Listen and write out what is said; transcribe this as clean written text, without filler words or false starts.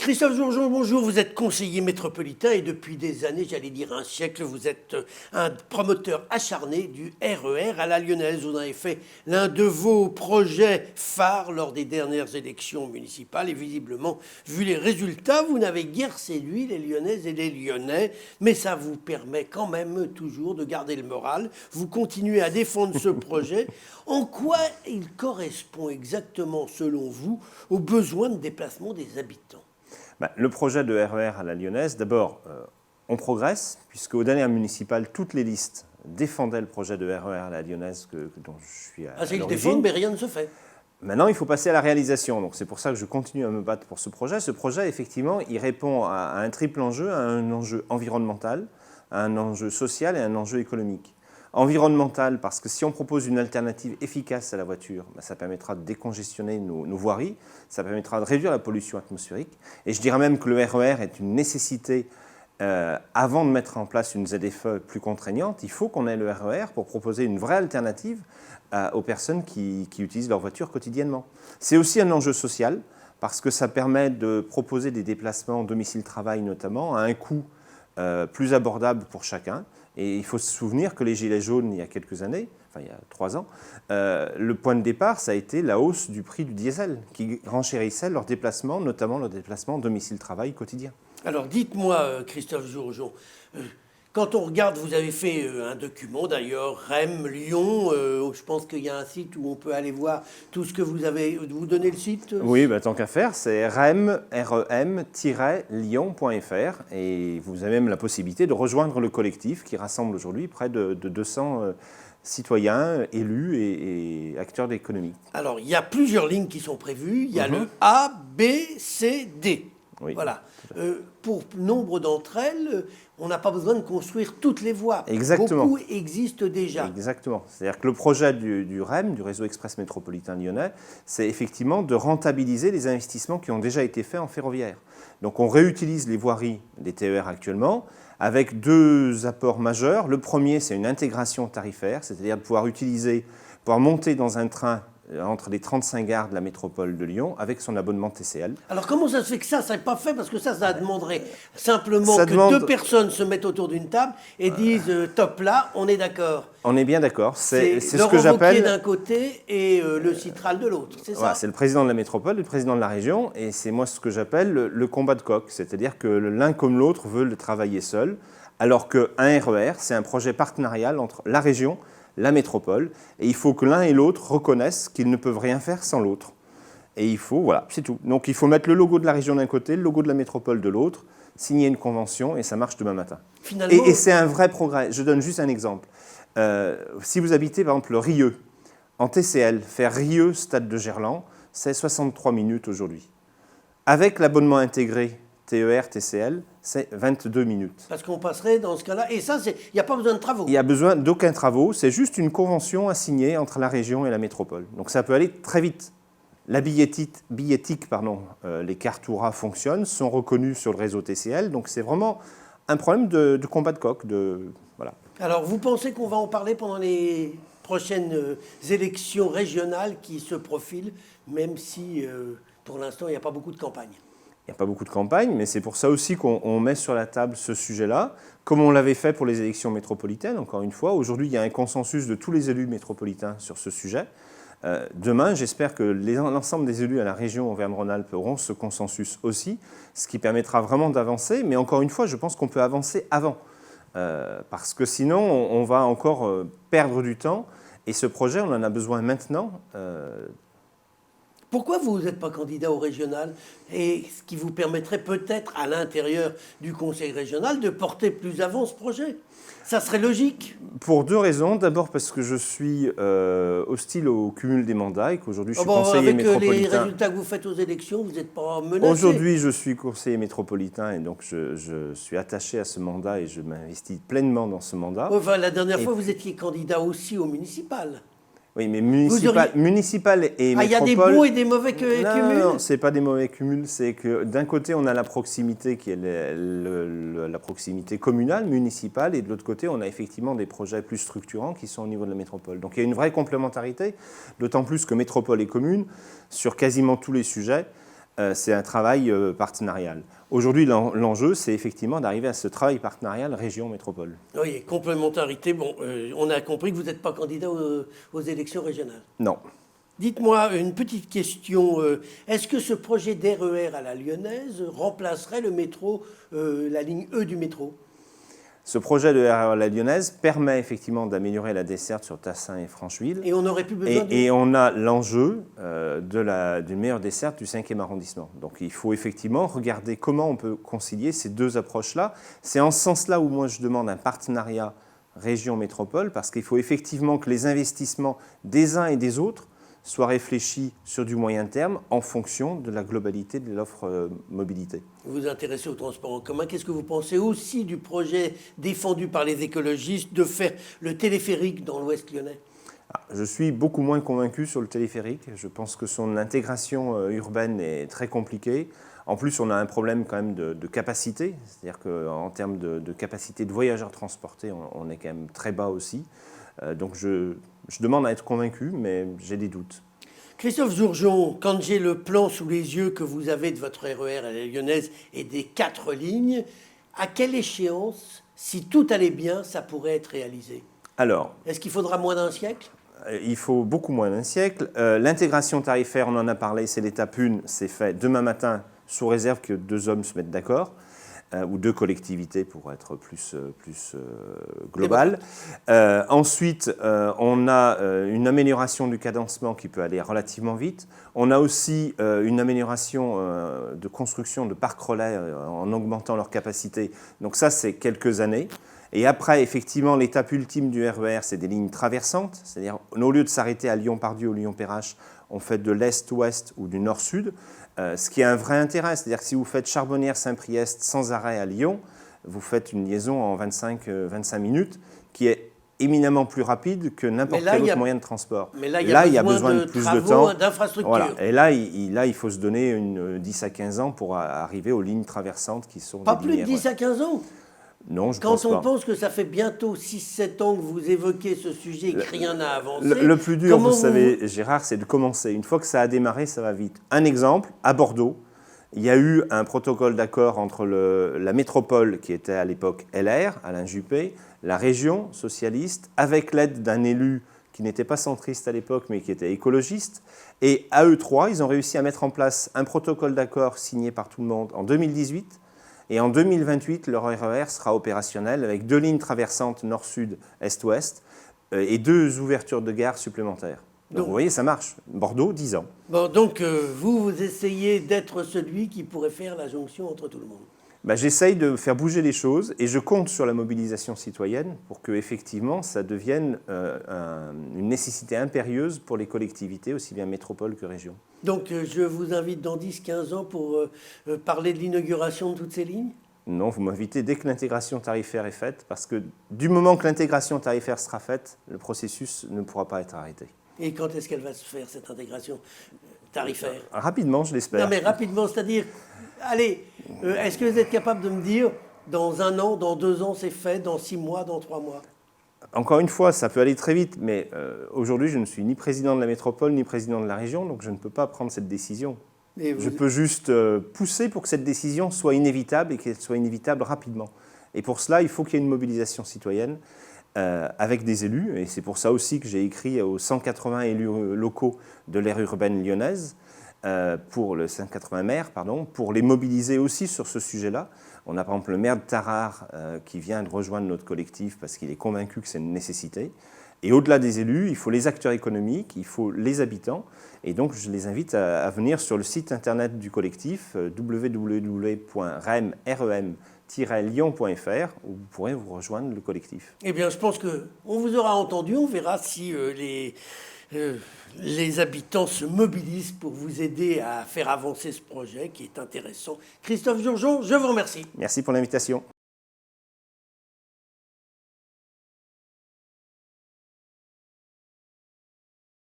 Christophe Jourgeon, bonjour, vous êtes conseiller métropolitain et depuis des années, j'allais dire un siècle, vous êtes un promoteur acharné du RER à la lyonnaise. Vous en avez fait l'un de vos projets phares lors des dernières élections municipales et visiblement, vu les résultats, vous n'avez guère séduit les Lyonnaises et les Lyonnais, mais ça vous permet quand même toujours de garder le moral. Vous continuez à défendre ce projet. En quoi il correspond exactement, selon vous, aux besoins de déplacement des habitants ? Le projet de RER à la lyonnaise, d'abord, on progresse, puisqu'aux dernières municipales, toutes les listes défendaient le projet de RER à la lyonnaise dont je suis à Ils l'origine. défendent, mais rien ne se fait. Maintenant, il faut passer à la réalisation. Donc, c'est pour ça que je continue à me battre pour ce projet. Ce projet, effectivement, il répond à un triple enjeu, à un enjeu environnemental, à un enjeu social et à un enjeu économique. Environnemental, parce que si on propose une alternative efficace à la voiture, ça permettra de décongestionner nos voiries, ça permettra de réduire la pollution atmosphérique. Et je dirais même que le RER est une nécessité avant de mettre en place une ZFE plus contraignante. Il faut qu'on ait le RER pour proposer une vraie alternative aux personnes qui utilisent leur voiture quotidiennement. C'est aussi un enjeu social, parce que ça permet de proposer des déplacements domicile-travail notamment à un coût plus abordable pour chacun. Et il faut se souvenir que les Gilets jaunes, il y a quelques années, enfin il y a 3 ans, le point de départ, ça a été la hausse du prix du diesel, qui renchérissait leurs déplacements, notamment leurs déplacements domicile-travail quotidien. Alors dites-moi, Christophe Jourgeon, quand on regarde, vous avez fait un document d'ailleurs, REM, Lyon, je pense qu'il y a un site où on peut aller voir tout ce que vous avez. Vous donnez le site ? Oui, tant qu'à faire, c'est rem-lyon.fr et vous avez même la possibilité de rejoindre le collectif qui rassemble aujourd'hui près de 200 citoyens, élus et acteurs économiques. Alors, il y a plusieurs lignes qui sont prévues. Il y a le A, B, C, D. Oui. Voilà. Pour nombre d'entre elles, on n'a pas besoin de construire toutes les voies. Exactement. Beaucoup existent déjà. Exactement. C'est-à-dire que le projet du REM, du Réseau Express Métropolitain Lyonnais, c'est effectivement de rentabiliser les investissements qui ont déjà été faits en ferroviaire. Donc on réutilise les voiries des TER actuellement avec 2 apports majeurs. Le premier, c'est une intégration tarifaire, c'est-à-dire de pouvoir monter dans un train entre les 35 gares de la métropole de Lyon avec son abonnement TCL. Alors comment ça se fait que ça n'est pas fait ? Parce que ça demanderait simplement que 2 personnes se mettent autour d'une table et disent top là, on est d'accord. On est bien d'accord. C'est ce Laurent que j'appelle d'un côté et le Citral de l'autre, c'est ça ? C'est le président de la métropole, le président de la région, et c'est moi ce que j'appelle le combat de coq. C'est-à-dire que l'un comme l'autre veut le travailler seul, alors qu'un RER, c'est un projet partenarial entre la région, la métropole, et il faut que l'un et l'autre reconnaissent qu'ils ne peuvent rien faire sans l'autre. Et il faut, voilà, c'est tout. Donc il faut mettre le logo de la région d'un côté, le logo de la métropole de l'autre, signer une convention, et ça marche demain matin. Finalement, et c'est un vrai progrès. Je donne juste un exemple. Si vous habitez, par exemple, Rieux, en TCL, faire Rieux-Stade de Gerland, c'est 63 minutes aujourd'hui. Avec l'abonnement intégré TER, TCL, c'est 22 minutes. Parce qu'on passerait dans ce cas-là, et ça, il n'y a pas besoin de travaux. Il n'y a besoin d'aucun travaux, c'est juste une convention à signer entre la région et la métropole. Donc ça peut aller très vite. La billettique, les cartes Oura fonctionnent, sont reconnues sur le réseau TCL, donc c'est vraiment un problème de combat de coq. Voilà. Alors vous pensez qu'on va en parler pendant les prochaines élections régionales qui se profilent, même si pour l'instant il n'y a pas beaucoup de campagne ? Il n'y a pas beaucoup de campagne, mais c'est pour ça aussi qu'on met sur la table ce sujet-là, comme on l'avait fait pour les élections métropolitaines, encore une fois. Aujourd'hui, il y a un consensus de tous les élus métropolitains sur ce sujet. Demain, j'espère que l'ensemble des élus à la région Auvergne-Rhône-Alpes auront ce consensus aussi, ce qui permettra vraiment d'avancer. Mais encore une fois, je pense qu'on peut avancer avant, parce que sinon, on va encore perdre du temps. Et ce projet, on en a besoin maintenant. Pourquoi vous n'êtes pas candidat au régional, et ce qui vous permettrait peut-être à l'intérieur du conseil régional de porter plus avant ce projet ? Ça serait logique. Pour 2 raisons. D'abord parce que je suis hostile au cumul des mandats et qu'aujourd'hui je suis conseiller métropolitain. Avec les résultats que vous faites aux élections, vous n'êtes pas menacé. Aujourd'hui je suis conseiller métropolitain et donc je suis attaché à ce mandat et je m'investis pleinement dans ce mandat. Enfin, la dernière fois vous étiez candidat aussi au municipal. Oui, mais municipal et métropole... il y a des bons et des mauvais cumuls ? Non, ce n'est pas des mauvais cumuls. C'est que d'un côté, on a la proximité qui est la proximité communale, municipale, et de l'autre côté, on a effectivement des projets plus structurants qui sont au niveau de la métropole. Donc il y a une vraie complémentarité, d'autant plus que métropole et commune, sur quasiment tous les sujets, c'est un travail partenarial. Aujourd'hui, l'enjeu, c'est effectivement d'arriver à ce travail partenarial région-métropole. Oui, complémentarité. Bon, on a compris que vous n'êtes pas candidat aux élections régionales. Non. Dites-moi une petite question. Est-ce que ce projet d'RER à la Lyonnaise remplacerait le métro, la ligne E du métro? Ce projet de RER à la Lyonnaise permet effectivement d'améliorer la desserte sur Tassin et Francheville. Et on n'aurait plus besoin Et on a l'enjeu d'une meilleure desserte du 5e arrondissement. Donc il faut effectivement regarder comment on peut concilier ces deux approches-là. C'est en ce sens-là où moi je demande un partenariat région-métropole, parce qu'il faut effectivement que les investissements des uns et des autres soit réfléchi sur du moyen terme en fonction de la globalité de l'offre mobilité. Vous vous intéressez au transport en commun. Qu'est-ce que vous pensez aussi du projet défendu par les écologistes de faire le téléphérique dans l'Ouest lyonnais? Je suis beaucoup moins convaincu sur le téléphérique. Je pense que son intégration urbaine est très compliquée. En plus, on a un problème quand même de capacité. C'est-à-dire qu'en termes de capacité de voyageurs transportés, on est quand même très bas aussi. Donc je demande à être convaincu, mais j'ai des doutes. Christophe Jourgeon, quand j'ai le plan sous les yeux que vous avez de votre RER à la Lyonnaise et des 4 lignes, à quelle échéance, si tout allait bien, ça pourrait être réalisé? Alors, est-ce qu'il faudra moins d'un siècle? Il faut beaucoup moins d'un siècle. L'intégration tarifaire, on en a parlé, c'est l'étape 1, c'est fait demain matin, sous réserve que 2 hommes se mettent d'accord. Ou 2 collectivités pour être plus global. Ensuite, on a une amélioration du cadencement qui peut aller relativement vite. On a aussi une amélioration de construction de parcs relais en augmentant leur capacité. Donc ça, c'est quelques années. Et après, effectivement, l'étape ultime du RER, c'est des lignes traversantes. C'est-à-dire, au lieu de s'arrêter à Lyon-Pardieu ou Lyon-Perrache, on fait de l'est-ouest ou du nord-sud. Ce qui a un vrai intérêt, c'est-à-dire que si vous faites Charbonnières-Saint-Priest sans arrêt à Lyon, vous faites une liaison en 25 minutes qui est éminemment plus rapide que n'importe quel autre moyen de transport. Mais là, il y a besoin de plus de temps, d'infrastructures. Voilà. Et là, il faut se donner 10 à 15 ans pour arriver aux lignes traversantes qui sont pas plus de 10 à 15 ans? Non, je pense pas. Quand on pense que ça fait bientôt 6-7 ans que vous évoquez ce sujet et que rien n'a avancé... Le plus dur, vous savez, Gérard, c'est de commencer. Une fois que ça a démarré, ça va vite. Un exemple, à Bordeaux, il y a eu un protocole d'accord entre la métropole, qui était à l'époque LR, Alain Juppé, la région socialiste, avec l'aide d'un élu qui n'était pas centriste à l'époque, mais qui était écologiste. Et à eux trois, ils ont réussi à mettre en place un protocole d'accord signé par tout le monde en 2018. Et en 2028, le RER sera opérationnel avec 2 lignes traversantes nord-sud, est-ouest et 2 ouvertures de gare supplémentaires. Donc vous voyez, ça marche. Bordeaux, 10 ans. Bon, donc vous essayez d'être celui qui pourrait faire la jonction entre tout le monde. J'essaye de faire bouger les choses et je compte sur la mobilisation citoyenne pour que effectivement ça devienne une nécessité impérieuse pour les collectivités, aussi bien métropole que région. Donc je vous invite dans 10-15 ans pour parler de l'inauguration de toutes ces lignes? Non, vous m'invitez dès que l'intégration tarifaire est faite, parce que du moment que l'intégration tarifaire sera faite, le processus ne pourra pas être arrêté. Et quand est-ce qu'elle va se faire, cette intégration tarifaire? Rapidement, je l'espère. Non, mais rapidement, c'est-à-dire, allez, est-ce que vous êtes capable de me dire, dans 1 an, dans 2 ans, c'est fait, dans 6 mois, dans 3 mois? Encore une fois, ça peut aller très vite, mais aujourd'hui, je ne suis ni président de la métropole, ni président de la région, donc je ne peux pas prendre cette décision. Je peux juste pousser pour que cette décision soit inévitable et qu'elle soit inévitable rapidement. Et pour cela, il faut qu'il y ait une mobilisation citoyenne avec des élus. Et c'est pour ça aussi que j'ai écrit aux 180 élus locaux de l'aire urbaine lyonnaise, pour le 180 maires, pardon, pour les mobiliser aussi sur ce sujet-là. On a par exemple le maire de Tarare qui vient de rejoindre notre collectif parce qu'il est convaincu que c'est une nécessité. Et au-delà des élus, il faut les acteurs économiques, il faut les habitants. Et donc, je les invite à venir sur le site internet du collectif, www.rem-lyon.fr, où vous pourrez vous rejoindre le collectif. Eh bien, je pense qu'on vous aura entendu. On verra si les habitants se mobilisent pour vous aider à faire avancer ce projet qui est intéressant. Christophe Jourgeon, je vous remercie. Merci pour l'invitation.